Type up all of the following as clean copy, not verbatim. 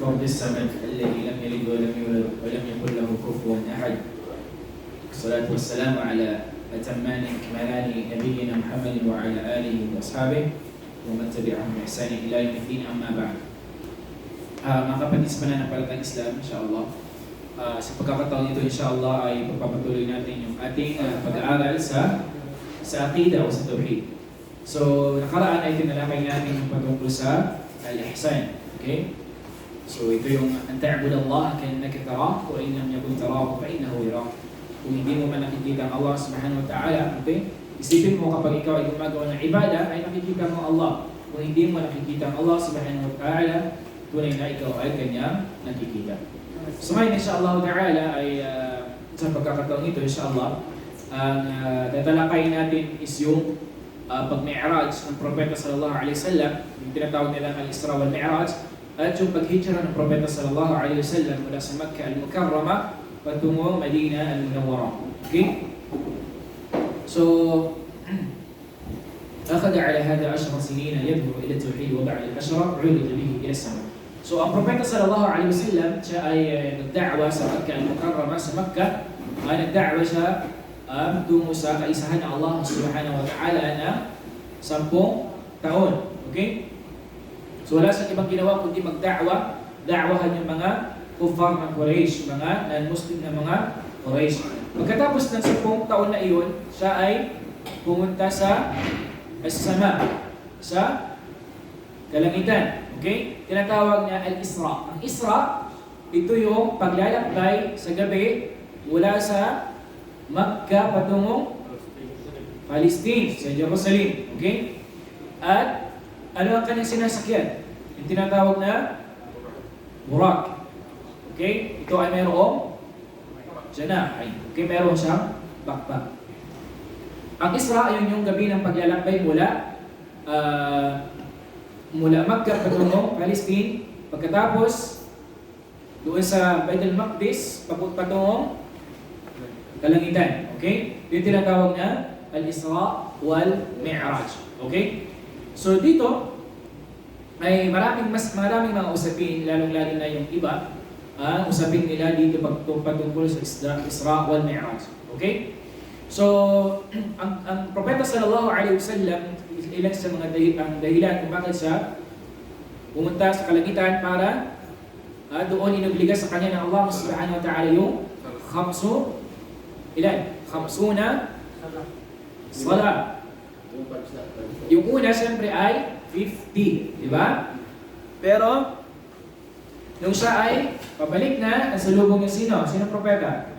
الفرد الصمد الذي لم يلد ولم يولد ولم يكن له كفوا أحد. الصلاة والسلام على أتمان أكملان نبينا محمد وعلى آله وأصحابه ومن تبعهم بإحسان إلى يوم الدين. أما بعد. Mga kapatid sa pananampalatayang Islam, insyaAllah, sa pagkakataon ito, insyaAllah, ay pagpapatuloy natin yung ating pag-aaral sa Aqidah o sa Tawheed. So, nakaraan ay tinalakay natin yung patungkol sa Al-Ihsan. Okay? So, ito yung an ta'budu Allah ka'annaka tarahu wa in lam yakun tarahu fa innahu yarak. Kung hindi mo man nakikita ang Allah subhanahu wa ta'ala, okay? Isipin mo kapag ikaw ay gumagawa ng ibadah, ay nakikita mo Allah. Kung hindi mo nakikita ang Allah subhanahu wa ta'ala, tunay na ikaw ay kanyang nakikita. So ngayon, insyaAllah ta'ala, ay sa pagkakataon ito, insyaAllah, ang tatalakayin natin is yung pag-mi'raj ng Propeta sallallahu alaihi wasallam, yung tinatawag nila al-Isra wal Mi'raj, at yung paghijra ng Propeta sallallahu alaihi wasallam mula sa Makkah al-Mukarrama patungong Madina al-Munawwara. Okay? So, أخذ على هذا 10 سنين يدعو إلى التوحيد وبعد ال10 عُرِض به إلى السماء. So, ang Propeta sallallahu alaihi wasallam, siya ay nagda'wa sa Makkah al-Mukarrama, sa Makkah, nagda'wa siya tungo sa kaisahan ng Allah subhanahu wa ta'ala na 10 taon. Okay? So, wala sa ibang ginawa kundi magda'wa, da'wahan yung mga kuffar ng Quraysh, mga non-Muslim na mga Quraysh. Pagkatapos ng 10 taon na iyon, siya ay pumunta sa as-sama, sa kalangitan. Okay? Tinatawag niya al-Isra. Ang Isra, ito yung paglalakbay sa gabi mula sa Makkah patungong Palestine, sa Jerusalem. Okay? At ano ang kanyang sinasakyan? Yung tinatawag na Burak. Okay? Ito ay mayroong janah. Okay, mayroong siyang bakbak. Ang Isra, yun yung gabi ng paglalakbay mula Makkah patungong Palestine. Pagkatapos, doon sa Bait al-Maqdis, patungong kalangitan. Okay? Yung tinatawag na al-Isra wal Mi'raj. Okay? So dito ay maraming mga usapin, lalong-lalo na yung iba, usapin nila dito patungkol sa Isra wal Mi'raj. Okay? So ang Propeta sallallahu alaihi wasallam, ilan sa mga dahilan kung bakit siya pumunta sa kalangitan para doon inobliga sa kanya ng Allah subhanahu wa ta'ala yung khamsuna salat. Yung una siyempre ay 50, di ba? Pero nung siya ay pabalik na, nasalubong niya sino? Sino propeta?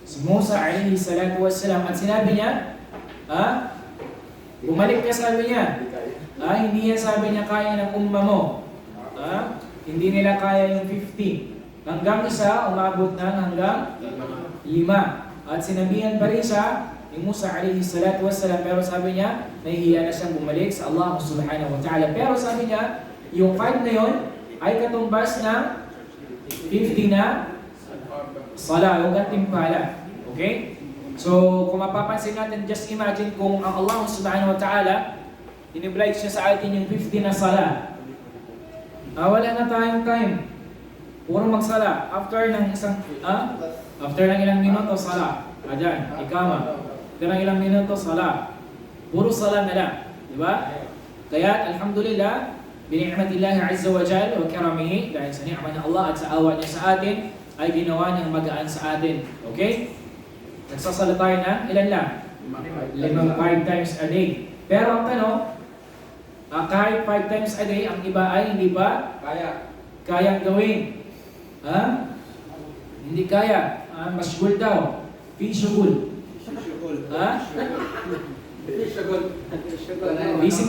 Si Musa alayhi salatu wassalam. At sinabi niya, bumalik niya, sabi niya, hindi niya sabi niya kaya ng umma mo. Hindi nila kaya yung 50. Hanggang isa, umabot na hanggang 5. At sinabihan pa rin siya ni Musa alayhi salatu wassalam, pero sabi niya, nahihiya na siyang bumalik sa Allah subhanahu wa ta'ala. Pero sabi niya, yung 5 na yon ay katumbas ng 50 na sala, yung gantimpala. Okay? So, kung mapapansin natin, just imagine kung ang Allah subhanahu wa ta'ala, in-oblige siya sa atin yung 50 na sala. Wala na tayong time. Puro magsala. After ng ilang minuto, sala. Ayan, ikama. After ng ilang minuto, sala. Puro sala na lang. Diba? Kaya, alhamdulillah, bini'matillahi azza wa jalla wa karamihi, dahil sa ni'ma ng Allah at sa awa niya sa atin, ay ginawa niyang magaan sa atin. Okay? Nagsasala tayo na, ilan lang? 5 times a day. Pero ang tanong, kahit 5 times a day, ang iba ay hindi ba kayang gawin? Hindi kaya. Masyugul daw. Fishugul.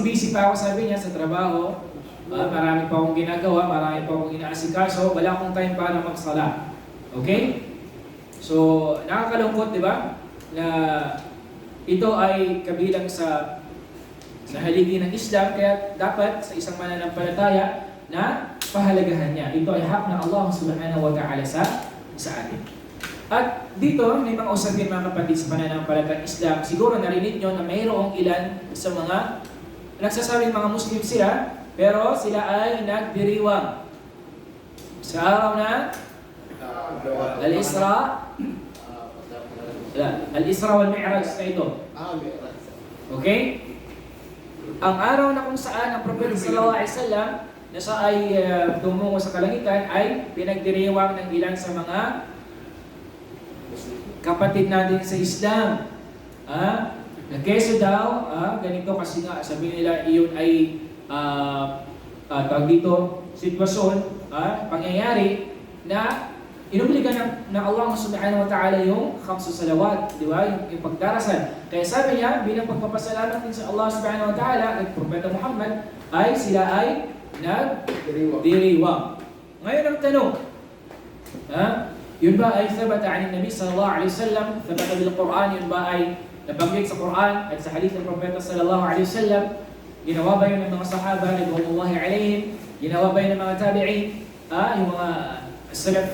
Busy pa ako, sabi niya, sa trabaho. Marami pa akong ginagawa, marami pa akong inaasikaso. Wala akong time para magsala. Okay? So, nakakalungkot, di ba? Na ito ay kabilang sa haligi ng Islam, kaya dapat sa isang mananampalataya na pahalagahan niya. Ito ay hak ng Allah subhanahu wa ta'ala sa atin. At dito, may mga usapin mga kapatid sa pananampalatayang Islam. Siguro narinig nyo na mayroong ilan sa mga nagsasabing mga Muslim sila, pero sila ay nagdiriwang. Sa araw na Al-Isra, Al-Isra wal Mi'raj na ito. Okay? Ang araw na kung saan ang Propeta sallallahu alaihi wasallam na siya ay tumungo sa kalangitan ay pinagdiriwang ng ilan sa mga kapatid natin sa Islam. Na keso daw, ganito kasi nga sabi nila iyon ay tawag dito, sitwasyon, pangyayari na inubligan ng Allah subhanahu wa ta'ala yung khamsu salawat, di ba? Yung pagdarasal. Kaya sabi niya, bilang pagpapasalamat din sa Allah subhanahu wa ta'ala at Propeta Muhammad, ay sila ay nagdiriwang. Ngayon ang tanong, yun ba ay thabata ani Nabi sallallahu alaihi wasallam, thabata bil Quran, yun ba ay nabanggit sa Quran at sa hadith ng Propeta sallallahu alaihi wasallam? Ginawa ba yun ng mga sahaba, ridwanullahi alaihim? Ginawa ba yun ng mga tabi'in? Yung mga salaf,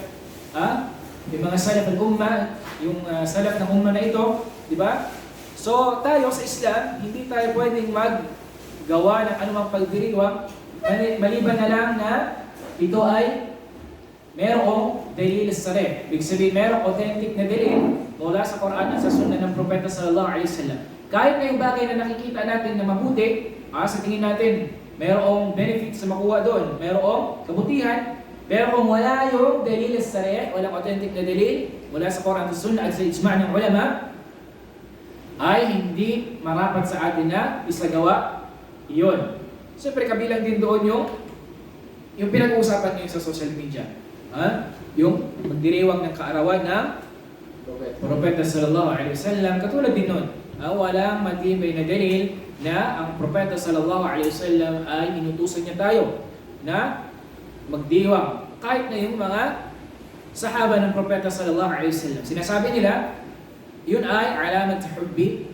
yung mga salaf al-umma, yung salaf ng umma na ito, di ba? So tayo sa Islam, hindi tayo pwedeng maggawa ng anumang pagdiriwang maliban na lang na ito ay merong dalil sarih. Ibig sabihin, merong authentic na dalil mula sa Quran at sa Sunnah ng Propeta sallallahu alaihi wasallam. Kahit na yung bagay na nakikita natin na mabuti, sa tingin natin, merong benefit sa makuha doon, merong kabutihan, pero kung wala yung dalil sarih, walang authentic na dalil mula sa Quran at Sunnah at sa ijma' ng ulama, ay hindi marapat sa atin na isagawa iyon. Siyempre kabilang din doon yung pinag-uusapan ngayon sa social media. Yung magdiriwang ng kaarawan ng Propeta sallallahu alaihi wasallam, katulad din nun, walang matibay na dalil na ang Propeta sallallahu alaihi wasallam ay inutusan niya tayo na magdiwang. Kahit na yung mga sahaba ng Propeta sallallahu alaihi wasallam, sinasabi nila, yun ay alamat hubbi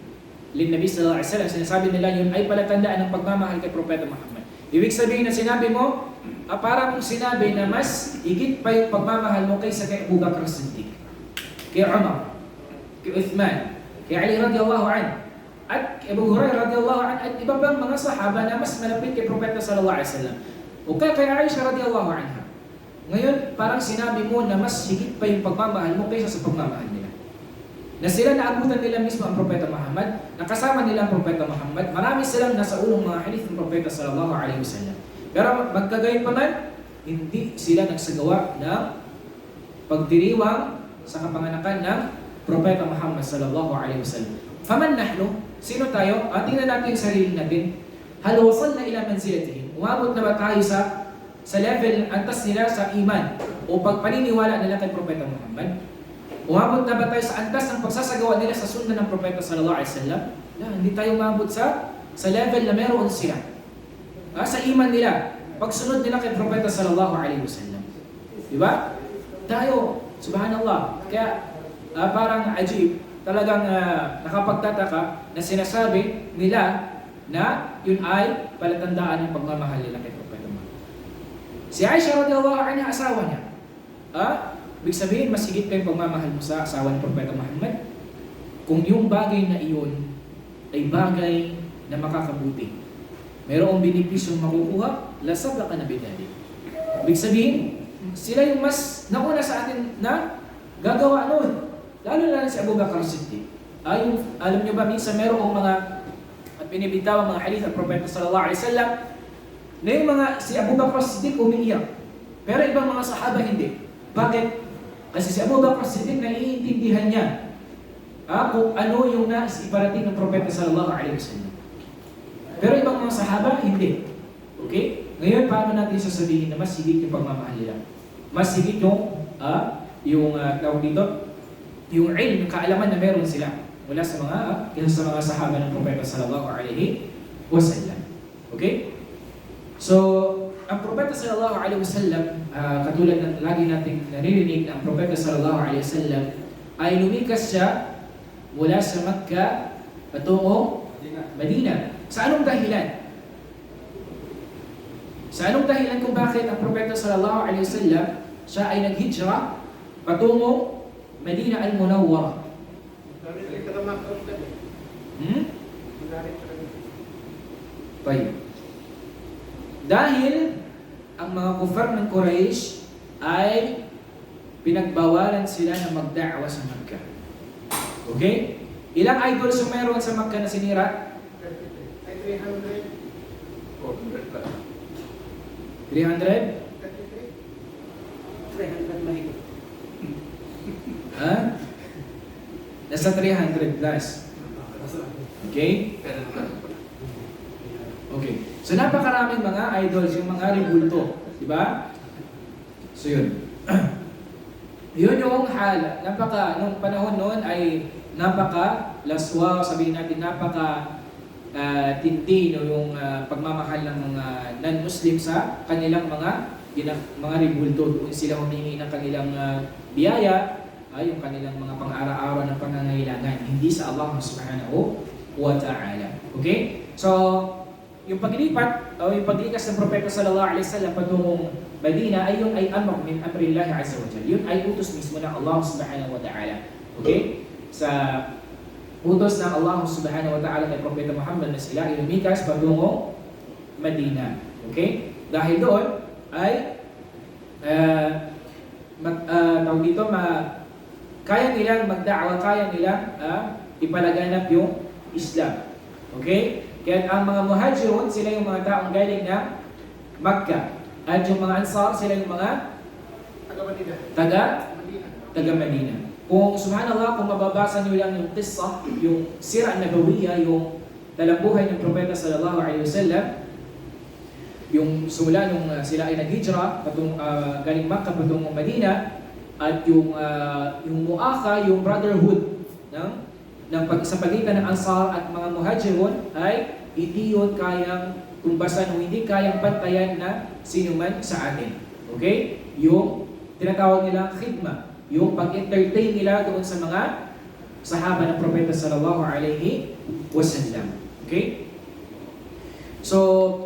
lin Nabi sallallahu alaihi wasallam. Sinasabi nila yun ay palatandaan ng pagmamahal kay Propeta Muhammad. Ibig sabihin na sinabi mo, parang sinabi na mas higit pa yung pagmamahal mo kaysa kay Abu Bakr as-Siddiq, kay Umar, kay Uthman, kay Ali radiyallahu anhu, at kay Abu Hurairah radiyallahu anhu, at iba pang mga sahaba na mas malapit kay Propeta sallallahu alaihi wasallam. O kay Aisha radiyallahu anha. Ngayon, parang sinabi mo na mas higit pa yung pagmamahal mo kaysa sa pagmamahal nila. Na sila naabutan nila mismo ang Propeta Muhammad, nakasama nila ang Propeta Muhammad, marami silang nasa ulong mga hadith ng Propeta sallallahu alaihi wasallam. Pero magkagayon pa man, hindi sila nagsagawa ng pagdiriwang sa kapanganakan ng Propeta Muhammad sallallahu alaihi wasallam. Faman nahnu, sino tayo? Tingnan natin yung sarili natin. Hal wasalna ila manzilatihim? Umabot na ba tayo sa level antas nila sa iman o pagpaniniwala nila kay Propeta Muhammad? Umabot na ba tayo sa antas ng pagsasagawa nila sa sunna ng Propeta sallallahu alaihi wasallam? Hindi tayo umabot sa level na meron sila. Sa iman nila, pagsunod nila kay Propeta sallallahu alaihi wasallam. Di ba? Tayo, subhanallah, kaya parang ajib, talagang nakapagtataka na sinasabi nila na yun ay palatandaan ng pagmamahal nila kay Propeta Muhammad. Si Aisha radhiyallahu anha, asawa niya. Ibig sabihin, mas higit pa yung pagmamahal mo sa asawa ng Propeta Muhammad kung yung bagay na iyon ay bagay na makakabuti. Mayroong benepisyong makukuha, lasabla ka na bidali. Ibig sabihin, sila yung mas nauna sa atin na gagawa noon. Lalo na si Abu Bakr as-Siddiq. Alam nyo ba, minsan mayroong mga binibitaw ang mga hadith ng Propeta sallallahu alaihi wasallam na yung si Abu Bakr as-Siddiq umiiyak. Pero ibang mga sahaba hindi. Bakit? Kasi si Abu Bakr as-Siddiq naiintindihan niya kung ano yung nais iparating ng Propeta sallallahu alaihi wasallam. Pero ibang mga sahaba, hindi. Okay? Ngayon, paano natin sasabihin na mas higit yung pagmamahal nila? Mas higit yung tawag dito, yung ilm, yung kaalaman na meron sila mula sa mga sahaba ng Propeta sallallahu alaihi wasallam. Okay? So, ang Propeta sallallahu alaihi wasallam, katulad ng lagi nating naririnig na ang Propeta sallallahu alaihi wasallam ay lumikas siya mula sa Makkah patungong Madina. Sa anong dahilan? Sa anong dahilan kung bakit ang Propeta sallallahu alaihi wasallam siya ay naghijra patungong Madina al-Munawwara? Dahil ang mga kufar ng Quraysh ay pinagbawalan sila na magda'wa sa Makkah. Okay? Ilang idols yung meron sa Makkah na sinira? 300. 300? 300 mahigit. Ha? Nasa 300 plus. Okay? Okay. So napakaraming mga idols, yung mga ribulto. Diba? So yun. Yun yung nung panahon noon ay napaka-laswa, sabihin natin tindi no, yung pagmamahal ng mga non-Muslim sa kanilang mga ribulto. Doon sila humingi ng kanilang biyaya, yung kanilang mga pang-araw-araw ng pangangailangan, hindi sa Allah subhanahu wa ta'ala. Okay? So, yung paglipat o yung paglikas ng Propeta sallallahu alaihi wasallam patungong Medina ay amr min amrillah azza wa jalla. Yun ay utos mismo ng Allah subhanahu wa ta'ala. Okay? Sa utos ng Allah subhanahu wa ta'ala kay Propeta Muhammad na sila lumikas patungong Medina. Okay? Dahil doon ay kaya nilang magda'wa, kaya nilang ipalaganap yung Islam. Okay? Kaya ang mga muhajirun, sila yung mga taong galing ng Makkah. At yung mga Ansar, sila yung mga taga Medina. Kung subhanallah, kung mababasa niyo lang yung qissa, yung sira nabawiyya, yung talambuhay ng Propeta sallallahu alaihi wasallam, yung simula nung sila ay naghijra galing Makkah patungong Medina, at yung mu'akha, yung brotherhood sa pagitan ng Ansar at mga muhajirun ay hindi yun kayang tumbasan o hindi kayang pantayan na sino man sa atin. Okay? Yung tinatawag nila khidma, yung pag-entertain nila doon sa mga sahaba ng Propeta sallallahu alaihi wasallam. Okay? So,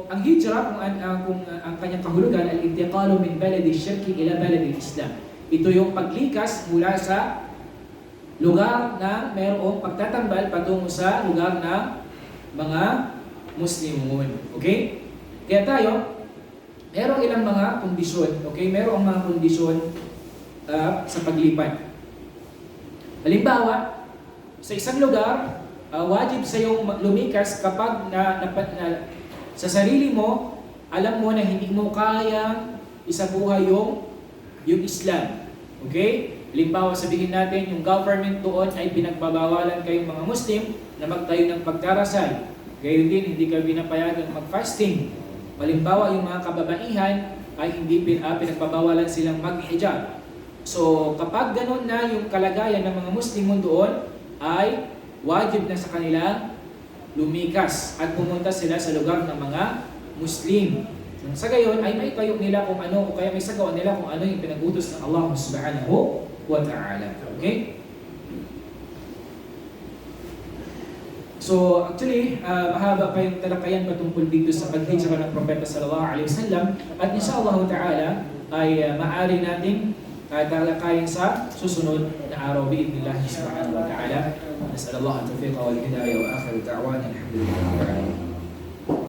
ang hijra, kung ang kanyang kahulugan, al-intiqalu min baladi syirki ila baladi islam. Ito yung paglikas mula sa lugar na mayroong pagtatambal patungo sa lugar ng mga Muslimun. Okay? Kaya tayo, mayroong ilang mga kondisyon. Okay? Mayroong mga kondisyon sa paglipat. Halimbawa, sa isang lugar, wajib sa iyong lumikas kapag sa sarili mo, alam mo na hindi mo kayang isabuhay yung Islam. Okay? Halimbawa, sabihin natin, yung government doon ay pinagbabawalan kayong mga Muslim na magtayo ng pagdarasal. Gayon din, hindi kayo pinapayagan mag-fasting. Halimbawa, yung mga kababaihan ay hindi pinagbabawalan silang mag-hijab. So, kapag ganun na yung kalagayan ng mga Muslim doon, ay wajib na sa kanila lumikas at pumunta sila sa lugar ng mga Muslim. Sa gayon ay may tayo nila kung ano, o kaya may sagawa nila kung ano yung pinag-utos ng Allah subhanahu wa ta'ala. Okay? So actually, mahaba pa yung talakayan patungkol dito sa paghijra ng Propeta sallallahu alaihi wasallam, at inshallah ta'ala ay maaari nating talakayan sa susunod na araw bi'idhnillah subhanahu wa ta'ala. Nas'alullah at-tawfiq wal hidayah wa akhiru da'wana alhamdulillah.